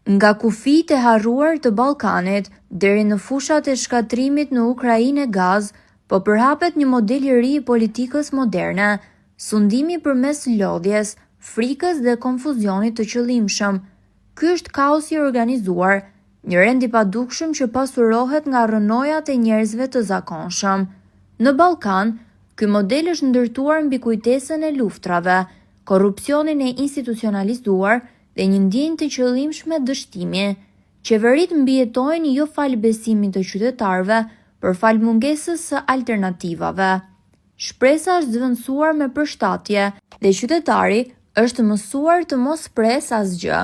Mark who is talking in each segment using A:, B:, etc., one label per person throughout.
A: Nga kufijtë e harruar të Ballkanit deri në fushat e shkatrimit në Ukrainë e gaz, po përhapet një model i ri i politikës moderne, sundimi përmes lodhjes, frikës dhe konfuzionit të qëllimshëm. Ky është kaosi i organizuar, një rend i padukshëm që pasurohet nga rrënojat e njerëzve të zakonshëm. Në Ballkan, ky model është ndërtuar mbi kujtesën e luftrave, korrupsionin e institucionalizuar dhe një ndjenjë të qëllimshme dështimi. Qeveritë mbijetojnë jo fal besimit të qytetarëve, por fal mungesës së alternativave. Shpresa është zvendësuar me përshtatje dhe qytetari është mësuar të mos presë asgjë.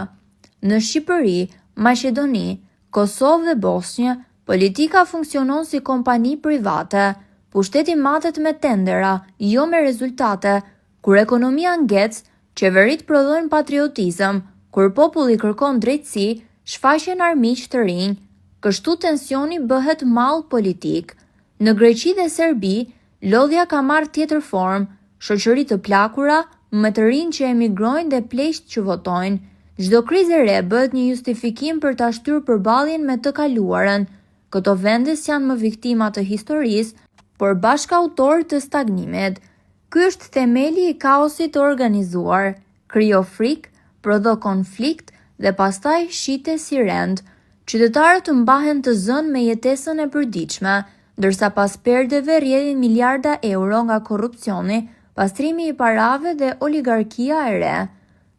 A: Në Shqipëri, Maqedoni, Kosovë dhe Bosnjë, politika funksionon si kompani private. Pushteti matet me tendera, jo me rezultate. Kur ekonomia ngec, qeveritë prodhojnë patriotizëm. Kur populli kërkon drejtësi, shfaqen armiq të rinj. Kështu tensioni bëhet mall politik. Në Greqi dhe Serbi, lodhja ka marrë tjetër formë, shoqëri të plakura, më të rinj që emigrojnë dhe pleqt që votojnë. Çdo krizë e re bëhet një justifikim për ta shtyrë përballjen me të kaluarën. Këto vende janë më viktima të historisë, por bashkautor të stagnimit. Ky është themeli i kaosit të organizuar. Krijo frikë, prodho konflikt dhe pastaj shite si rend. Qytetarët mbahen të zënë me jetesën e përditshme, ndërsa pas perdeve rrjedhin miliarda euro nga korrupsioni, pastrimi i parave dhe oligarkia e re.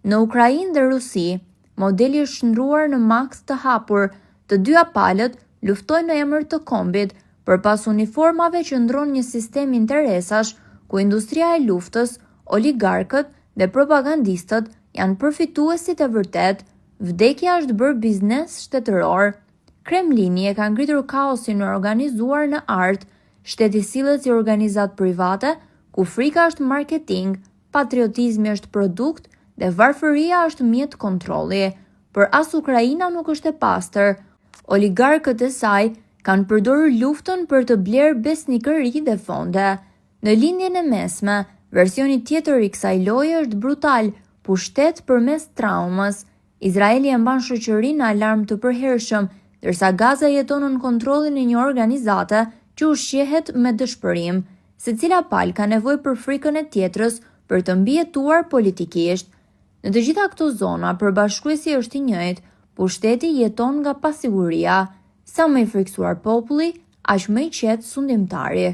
A: Në Ukrainë dhe Rusi, modeli është shndruar në maks të hapur. Të dyja palët luftojnë në emër të kombit, përpas uniformave qëndron një sistem interesash ku industria e luftës, oligarkët dhe propagandistët janë përfituesit e vërtet. Vdekja është bërë biznes shtetëror. Kremlini e ka ngritur kaosin e organizuar në art, shteti sillet si organizat private, ku frika është marketing, patriotizmi është produkt dhe varfëria është mjet kontrolli. Por as Ukraina nuk është e pastër. Oligarkët e saj kanë përdorur luftën për të blerë besnikëri dhe fonde. Në lindjen e mesme, versioni tjetër i kësaj loje është brutal, pushtet përmes traumës. Izraeli e mban shoqërinë në alarm të përhershëm, ndërsa Gaza jeton në kontrollin e një organizate që ushqehet me dëshpërim. Secila palë ka nevojë për frikën e tjetrës për të mbijetuar politikisht. Në të gjitha këto zona, përbashkruesi është i njëjtë, pushteti jeton nga pasiguria. Sa më i friksuar populli, aq më i qetë sundimtari.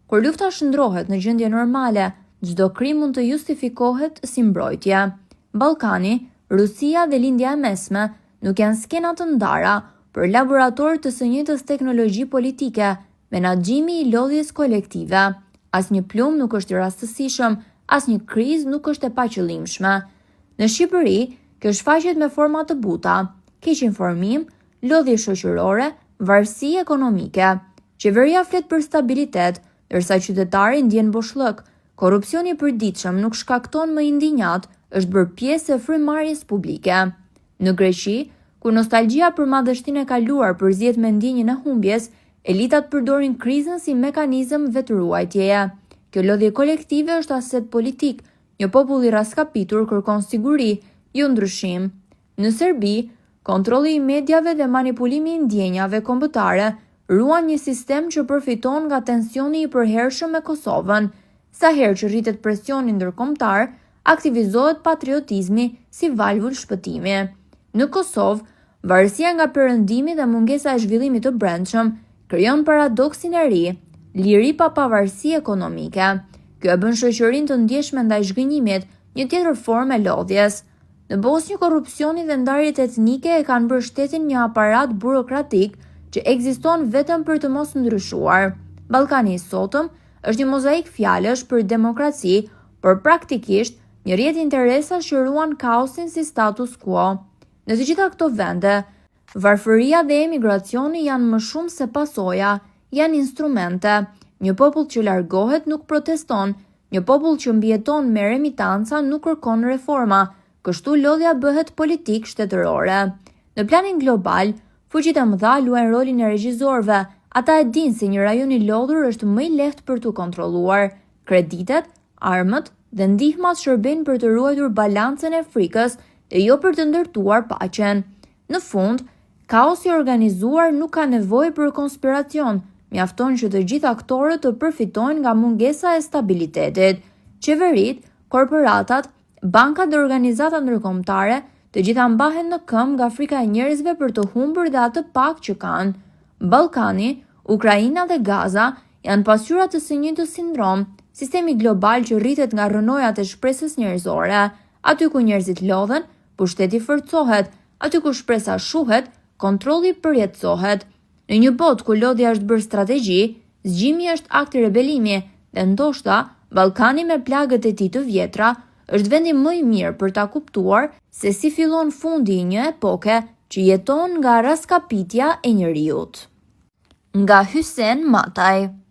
A: Kur lufta shndrohet në gjendje normale, çdo krim mund të justifikohet si mbrojtje. Ballkani, Rusia dhe Lindja e Mesme nuk janë skena të ndara, por laborator të së njëjtës teknologji politike, menaxhimi i lodhjes kolektive. Asnjë plumb nuk është i rastësishëm, asnjë krizë nuk është e paqëllimshme. Në Shqipëri, kjo shfaqet me forma të buta: keq informim, lodhje shoqërore, varësi ekonomike. Qeveria flet për stabilitet, ndërsa qytetari ndjen boshllëk. Korrupsioni i përditshëm nuk shkakton më indinjat, është bërë pjesë e frymëmarrjes publike. Në Greqi, ku nostalgjia për madhështinë e kaluar përzihet me ndjenjën e humbjes, elitat përdorin krizën si mekanizëm vetëruajtjeje. Kjo lodhje kolektive është aset politik. Një popull i raskapitur kërkon siguri, jo ndryshim. Në Serbi, kontrolli i mediave dhe manipulimi i ndjenjave kombëtare ruan një sistem që përfiton nga tensioni i përhershëm me Kosovën. Sa herë që rritet presioni ndërkombëtar, aktivizohet patriotizmi si valvul shpëtimi. Në Kosovë, varësia nga perëndimi dhe mungesa e zhvillimit të brendshëm krijon paradoksin e ri, liri pa pavarësi ekonomike. Kjo e bën shoqërinë të ndjeshme ndaj zhgënjimit, një tjetër formë e lodhjes. Në Bosnjë, korrupsioni dhe ndarjet etnike e kanë bërë shtetin një aparat burokratik që ekziston vetëm për të mos ndryshuar. Ballkani i sotëm është një mozaik fjalësh për demokraci, por praktikisht një rrjet interesash që ruan kaosin si status quo. Në të gjitha këto vende, varfëria dhe emigracioni janë më shumë se pasoja, janë instrumente. Një popull që largohet nuk proteston, një popull që mbijeton me remitanca nuk kërkon reforma, kështu lodhja bëhet politik shtetërore. Në planin global, fuqitë e mëdha luajnë rolin e regjisorëve. Ata e dinë se një rajon i lodhur është më i lehtë për të kontrolluar. Kreditet, armët dhe ndihmat shërbejnë për të ruajtur balancën e frikës dhe jo për të ndërtuar paqen. Në fund, kaosi i organizuar nuk ka nevojë për konspiracion, mjafton që të gjithë aktorët të përfitojnë nga mungesa e stabilitetit. Qeverit, korporatat, bankat dhe organizata ndërkombëtare, të gjitha mbahen në këmbë nga frika e njerëzve për të humbur dhe atë pak që kanë. Ballkani, Ukraina dhe Gaza janë pasqyra të së njëjtës sindrom, sistemi global që rritet nga rrënojat e shpresës njerëzore. Aty ku njerëzit lodhen, pushteti forcohet, aty ku shpresa shuhet, kontrolli përjetësohet. Në një botë ku lodhja është bërë strategji, zgjimi është akt i rebelimi dhe ndoshta Ballkani me plagët e tij të vjetra është vendi më i mirë për ta kuptuar se si fillon fundi i një epoke që jeton nga raskapitja e njerëzit. Nga Hysen Mataj.